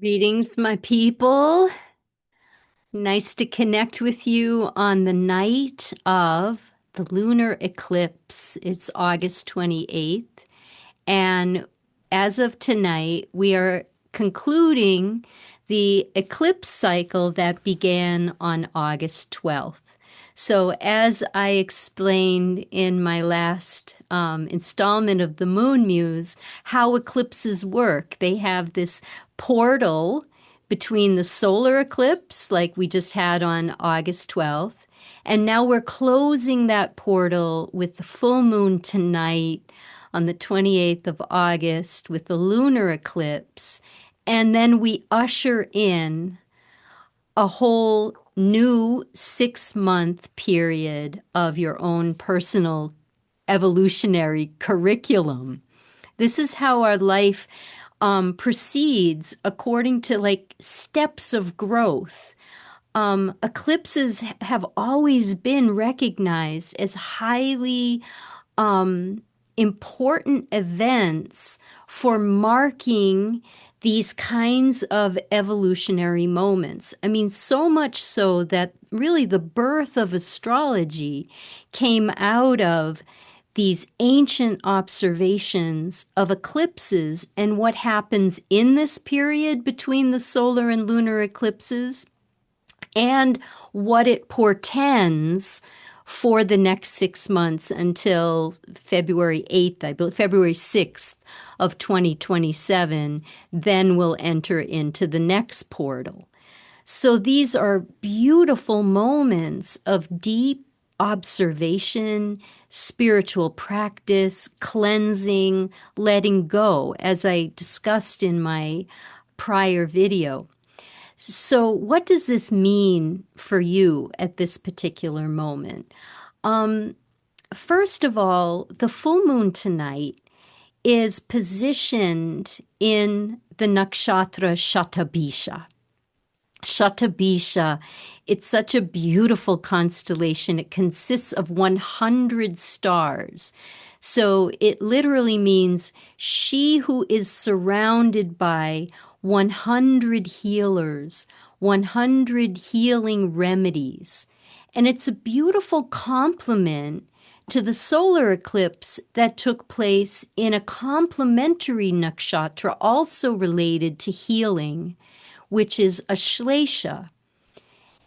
Greetings, my people. Nice to connect with you on the night of the lunar eclipse. It's August 28th. And as of tonight, we are concluding the eclipse cycle that began on August 12th. So, as I explained in my last installment of the Moon Muse, how eclipses work, they have this portal between the solar eclipse, like we just had on August 12th, and now we're closing that portal with the full moon tonight on the 28th of August with the lunar eclipse. And then we usher in a whole new 6-month period of your own personal evolutionary curriculum. This is how our life proceeds according to like steps of growth. Eclipses have always been recognized as highly important events for marking these kinds of evolutionary moments. I mean, so much so that really the birth of astrology came out of these ancient observations of eclipses and what happens in this period between the solar and lunar eclipses and what it portends for the next 6 months until February 8th, I believe, February 6th of 2027, then we'll enter into the next portal. So these are beautiful moments of deep observation, spiritual practice, cleansing, letting go, as I discussed in my prior video. So, what does this mean for you at this particular moment? Um, First of all, the full moon tonight is positioned in the nakshatra Śatabhiṣā. Śatabhiṣā, it's such a beautiful constellation. It consists of 100 stars. So it literally means she who is surrounded by 100 healers, 100 healing remedies. And it's a beautiful complement to the solar eclipse that took place in a complementary nakshatra also related to healing, which is Ashlesha.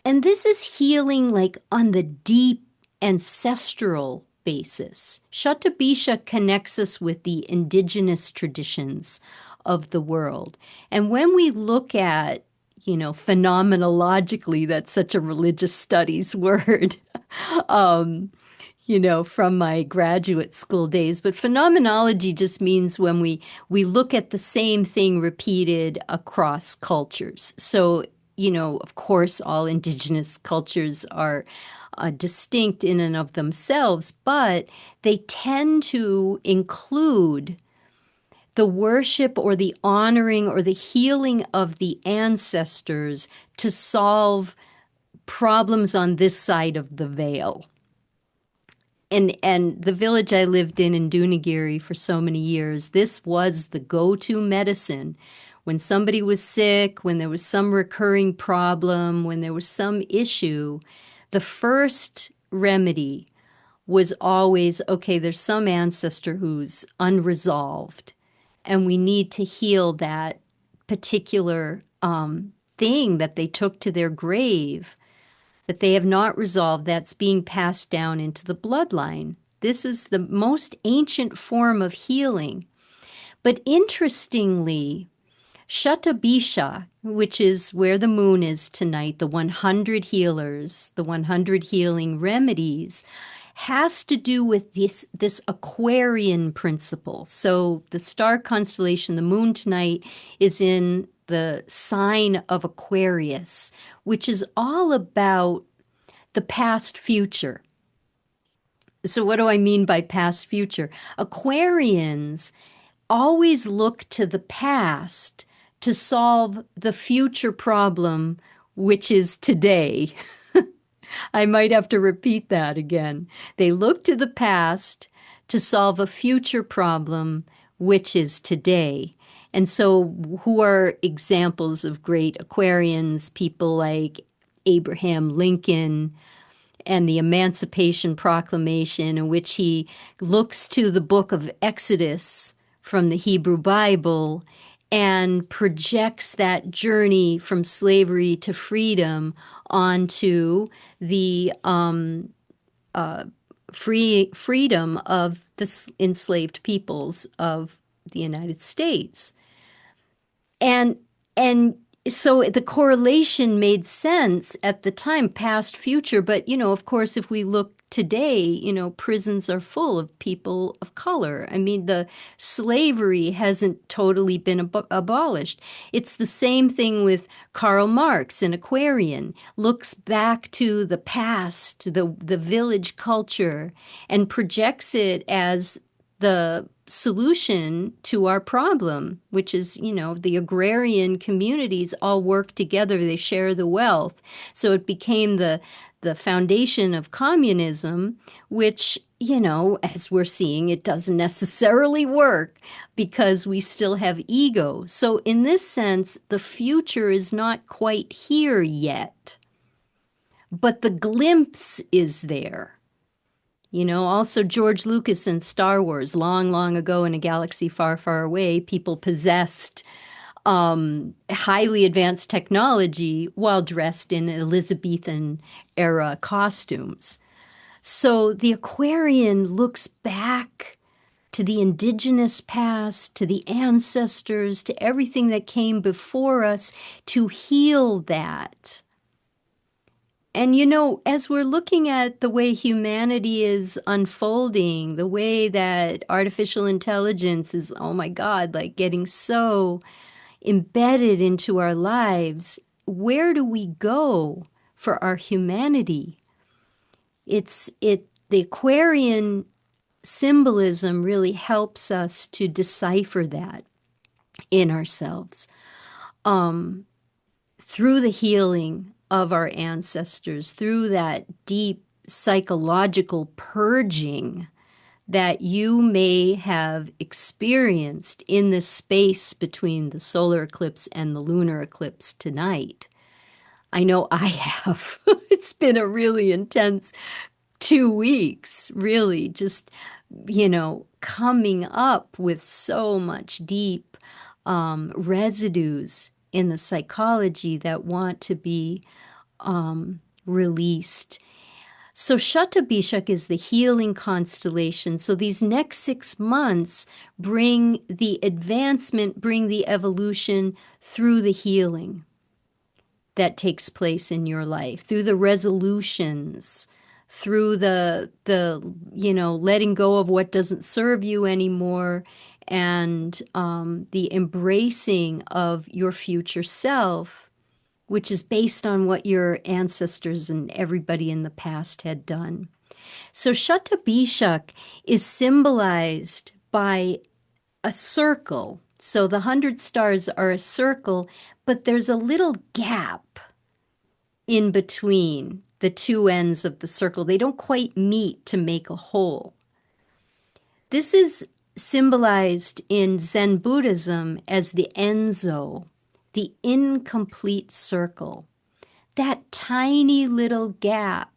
And this is healing like on the deep ancestral basis. Śatabhiṣā connects us with the indigenous traditions of the world. And when we look at, phenomenologically, that's such a religious studies word, from my graduate school days. But phenomenology just means when we look at the same thing repeated across cultures. So, of course, all indigenous cultures are distinct in and of themselves, but they tend to include the worship or the honoring or the healing of the ancestors to solve problems on this side of the veil. And the village I lived in Dunagiri for so many years, this was the go-to medicine. When somebody was sick, when there was some recurring problem, when there was some issue, the first remedy was always, okay, there's some ancestor who's unresolved, and we need to heal that particular thing that they took to their grave that they have not resolved, that's being passed down into the bloodline. This is the most ancient form of healing. But interestingly, Śatabhiṣā, which is where the moon is tonight, the 100 healers, the 100 healing remedies, has to do with this Aquarian principle. So the star constellation, the moon tonight, is in the sign of Aquarius, which is all about the past future. So what do I mean by past future? Aquarians always look to the past to solve the future problem, which is today. I might have to repeat that again. They look to the past to solve a future problem, which is today. And so, who are examples of great Aquarians? People like Abraham Lincoln and the Emancipation Proclamation, in which he looks to the book of Exodus from the Hebrew Bible and projects that journey from slavery to freedom onto the freedom of the enslaved peoples of the United States. And and so the correlation made sense at the time, past, future. But, of course, if we look today, prisons are full of people of color. I mean, the slavery hasn't totally been abolished. It's the same thing with Karl Marx, an Aquarian, looks back to the past, the village culture, and projects it as the solution to our problem, which is, the agrarian communities all work together, they share the wealth. So it became the foundation of communism, which, as we're seeing, it doesn't necessarily work because we still have ego. So in this sense, the future is not quite here yet, but the glimpse is there. Also George Lucas in Star Wars, long, long ago in a galaxy far, far away, people possessed highly advanced technology while dressed in Elizabethan era costumes. So the Aquarian looks back to the indigenous past, to the ancestors, to everything that came before us to heal that. And as we're looking at the way humanity is unfolding, the way that artificial intelligence is, oh my God, like getting so embedded into our lives, where do we go for our humanity? The Aquarian symbolism really helps us to decipher that in ourselves. Through the healing of our ancestors, through that deep psychological purging that you may have experienced in the space between the solar eclipse and the lunar eclipse tonight. I know I have. It's been a really intense 2 weeks, really, just, coming up with so much deep residues in the psychology that want to be released. So Śatabhiṣā is the healing constellation. So these next 6 months bring the advancement, bring the evolution through the healing that takes place in your life, through the resolutions, through the letting go of what doesn't serve you anymore, and the embracing of your future self, which is based on what your ancestors and everybody in the past had done. So Śatabhiṣā is symbolized by a circle. So the 100 stars are a circle, but there's a little gap in between the two ends of the circle. They don't quite meet to make a whole. This is symbolized in Zen Buddhism as the Enzo, the incomplete circle, that tiny little gap.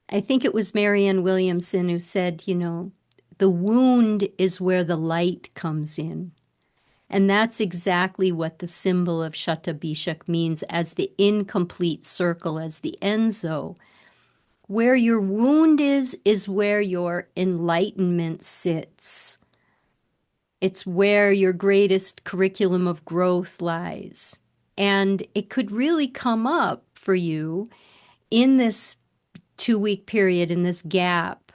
I think it was Marianne Williamson who said, the wound is where the light comes in. And that's exactly what the symbol of Śatabhiṣā means, as the incomplete circle, as the Enzo. Where your wound is where your enlightenment sits. It's where your greatest curriculum of growth lies. And it could really come up for you in this 2-week period, in this gap.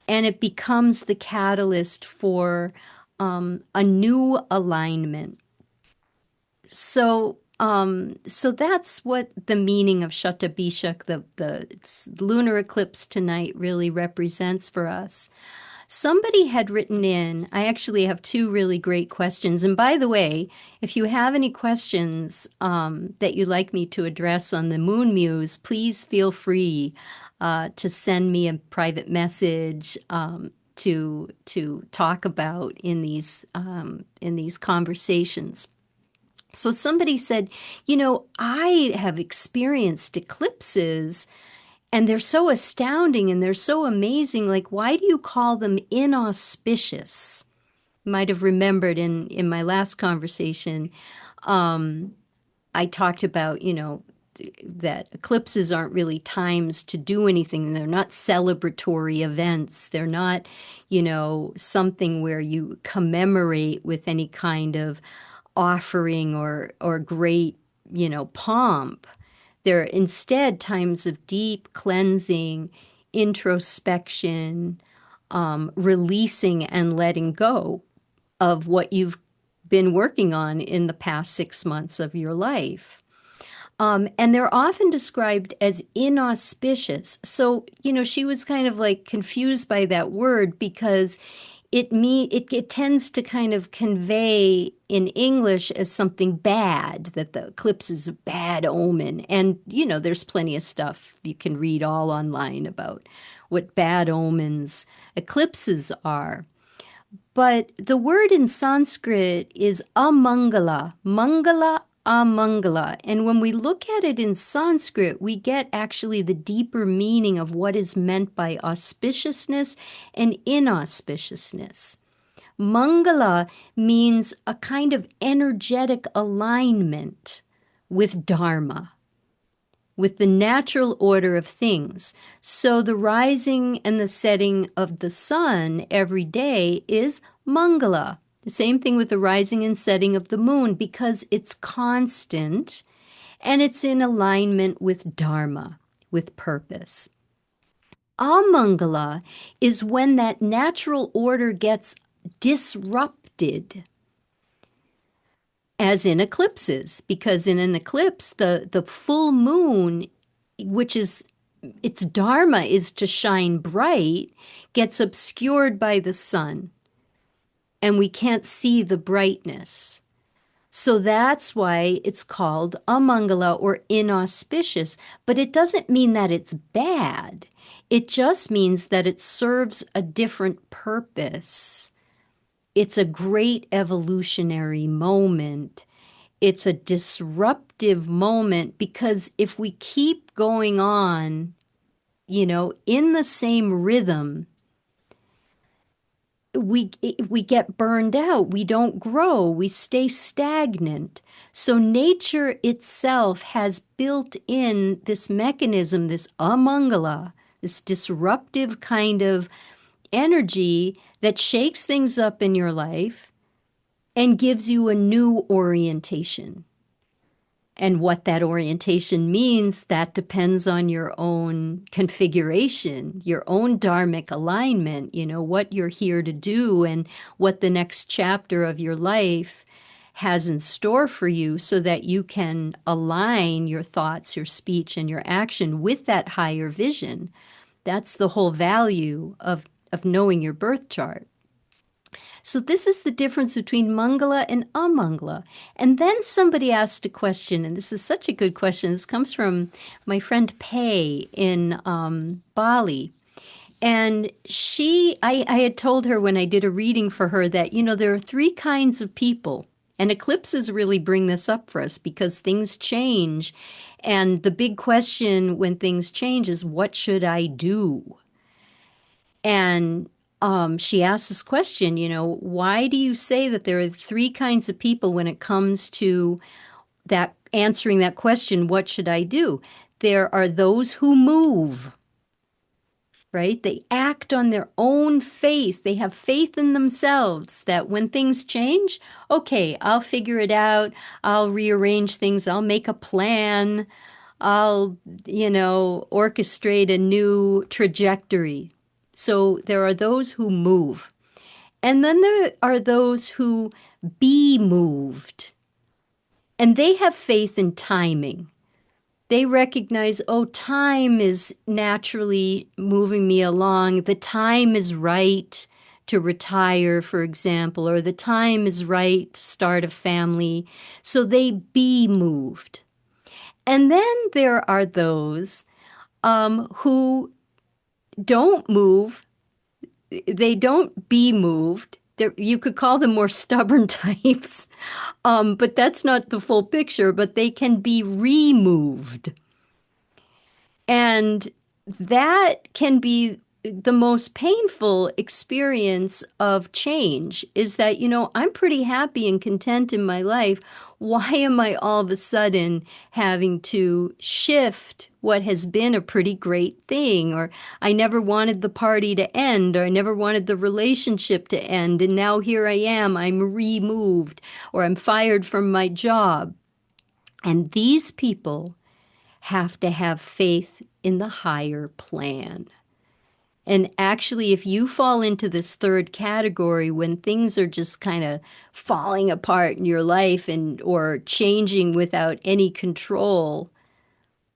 And it becomes the catalyst for a new alignment. So that's what the meaning of Śatabhiṣā, the lunar eclipse tonight, really represents for us. Somebody had written in, I actually have 2 really great questions. And by the way, if you have any questions that you'd like me to address on the Moon Muse, please feel free to send me a private message. to talk about in these conversations. So somebody said, I have experienced eclipses and they're so astounding and they're so amazing. Like, why do you call them inauspicious? You might have remembered in my last conversation, I talked about, that eclipses aren't really times to do anything. They're not celebratory events. They're not, something where you commemorate with any kind of offering or great, pomp. They're instead times of deep cleansing, introspection, releasing and letting go of what you've been working on in the past 6 months of your life. And they're often described as inauspicious. So, she was kind of like confused by that word because it tends to kind of convey in English as something bad, that the eclipse is a bad omen. And, there's plenty of stuff you can read all online about what bad omens eclipses are. But the word in Sanskrit is amangala, mangala, amangala. And when we look at it in Sanskrit, we get actually the deeper meaning of what is meant by auspiciousness and inauspiciousness. Mangala means a kind of energetic alignment with Dharma, with the natural order of things. So the rising and the setting of the sun every day is Mangala. The same thing with the rising and setting of the moon, because it's constant and it's in alignment with Dharma, with purpose. Amangala is when that natural order gets disrupted, as in eclipses, because in an eclipse, the full moon, which is its dharma is to shine bright, gets obscured by the sun, and we can't see the brightness. So that's why it's called amangala or inauspicious, but it doesn't mean that it's bad. It just means that it serves a different purpose. It's a great evolutionary moment. It's a disruptive moment because if we keep going on, in the same rhythm, we get burned out. We don't grow. We stay stagnant. So nature itself has built in this mechanism, this amangala, this disruptive kind of energy that shakes things up in your life and gives you a new orientation. And what that orientation means, that depends on your own configuration, your own dharmic alignment, what you're here to do and what the next chapter of your life has in store for you so that you can align your thoughts, your speech, and your action with that higher vision. That's the whole value of knowing your birth chart. So this is the difference between Mangala and Amangala. And then somebody asked a question, and this is such a good question. This comes from my friend Pei in Bali. And I had told her when I did a reading for her that, there are three kinds of people. And eclipses really bring this up for us because things change. And the big question when things change is, what should I do? And she asked this question, why do you say that there are three kinds of people when it comes to that answering that question, what should I do? There are those who move, right? They act on their own faith. They have faith in themselves that when things change, okay, I'll figure it out. I'll rearrange things. I'll make a plan. I'll, orchestrate a new trajectory. So there are those who move. And then there are those who be moved. And they have faith in timing. They recognize, time is naturally moving me along. The time is right to retire, for example, or the time is right to start a family. So they be moved. And then there are those who don't move. they don't be moved. You could call them more stubborn types, but that's not the full picture. But they can be removed. And that can be the most painful experience of change is that, I'm pretty happy and content in my life. Why am I all of a sudden having to shift what has been a pretty great thing? Or I never wanted the party to end, or I never wanted the relationship to end. And now here I am, I'm removed, or I'm fired from my job. And these people have to have faith in the higher plan. And actually, if you fall into this third category when things are just kind of falling apart in your life and or changing without any control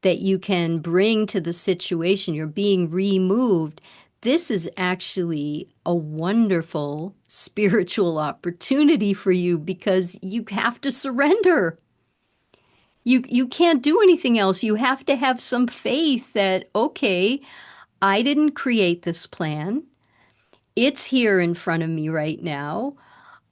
that you can bring to the situation, you're being removed. This is actually a wonderful spiritual opportunity for you because you have to surrender. You can't do anything else. You have to have some faith that, okay, I didn't create this plan. It's here in front of me right now.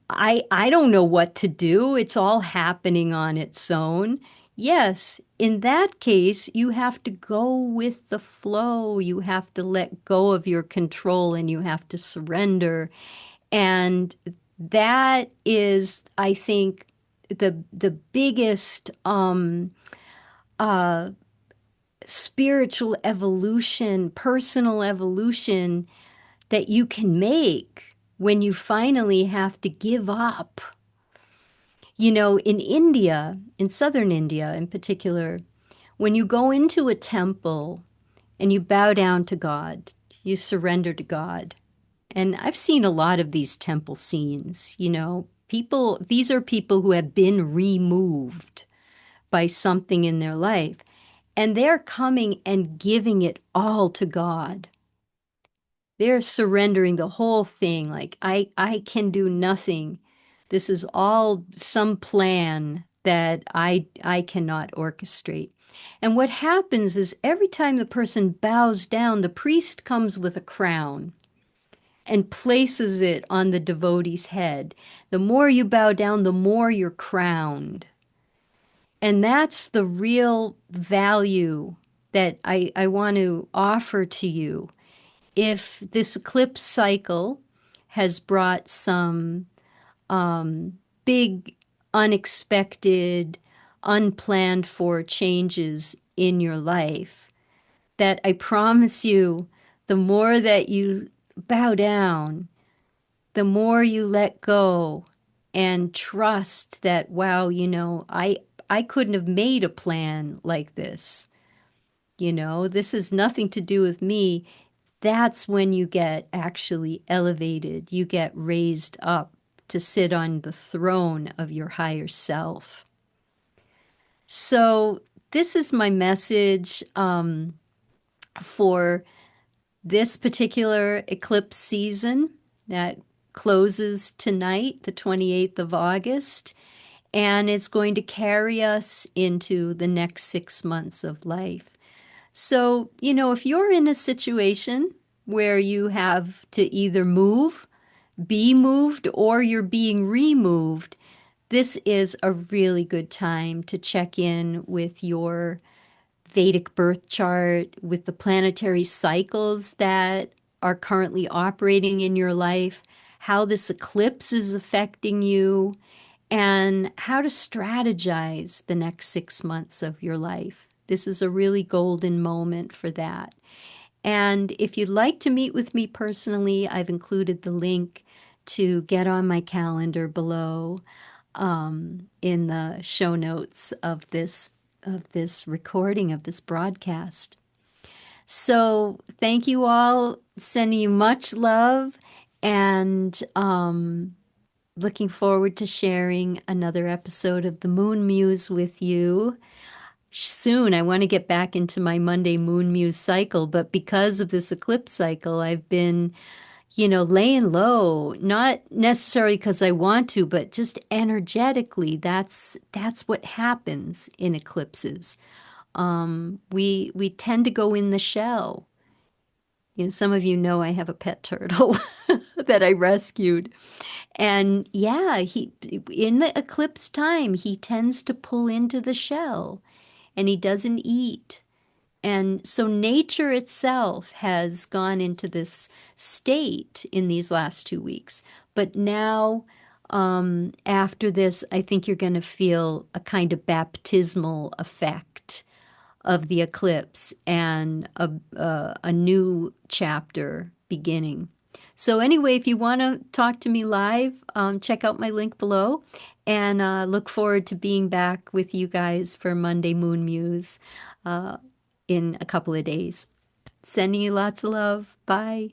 I don't know what to do. It's all happening on its own. Yes, in that case, you have to go with the flow. You have to let go of your control and you have to surrender. And that is, I think, the biggest uh, spiritual evolution, personal evolution that you can make when you finally have to give up. In India, in southern India in particular, when you go into a temple and you bow down to God, you surrender to God. And I've seen a lot of these temple scenes, these are people who have been removed by something in their life, and they're coming and giving it all to God. They're surrendering the whole thing. Like, I can do nothing. This is all some plan that I cannot orchestrate. And what happens is every time the person bows down, the priest comes with a crown and places it on the devotee's head. The more you bow down, the more you're crowned. And that's the real value that I want to offer to you. If this eclipse cycle has brought some big, unexpected, unplanned for changes in your life, that I promise you, the more that you bow down, the more you let go and trust that, wow, I couldn't have made a plan like this. This has nothing to do with me. That's when you get actually elevated. You get raised up to sit on the throne of your higher self. So, this is my message for this particular eclipse season that closes tonight, the 28th of August, and it's going to carry us into the next 6 months of life. So, if you're in a situation where you have to either move, be moved, or you're being removed, this is a really good time to check in with your Vedic birth chart, with the planetary cycles that are currently operating in your life, how this eclipse is affecting you, and how to strategize the next 6 months of your life. This is a really golden moment for that. And if you'd like to meet with me personally, I've included the link to get on my calendar below in the show notes of this recording of this broadcast. So thank you all, sending you much love, and looking forward to sharing another episode of the Moon Muse with you soon. I want to get back into my Monday Moon Muse cycle, but because of this eclipse cycle, I've been, laying low, not necessarily because I want to, but just energetically. That's what happens in eclipses. We tend to go in the shell. Some of you know I have a pet turtle. that I rescued. And yeah, he in the eclipse time, he tends to pull into the shell and he doesn't eat. And so nature itself has gone into this state in these last 2 weeks. But now, after this, I think you're going to feel a kind of baptismal effect of the eclipse and a new chapter beginning. So, anyway, if you want to talk to me live, check out my link below and look forward to being back with you guys for Monday Moon Muse in a couple of days. Sending you lots of love. Bye.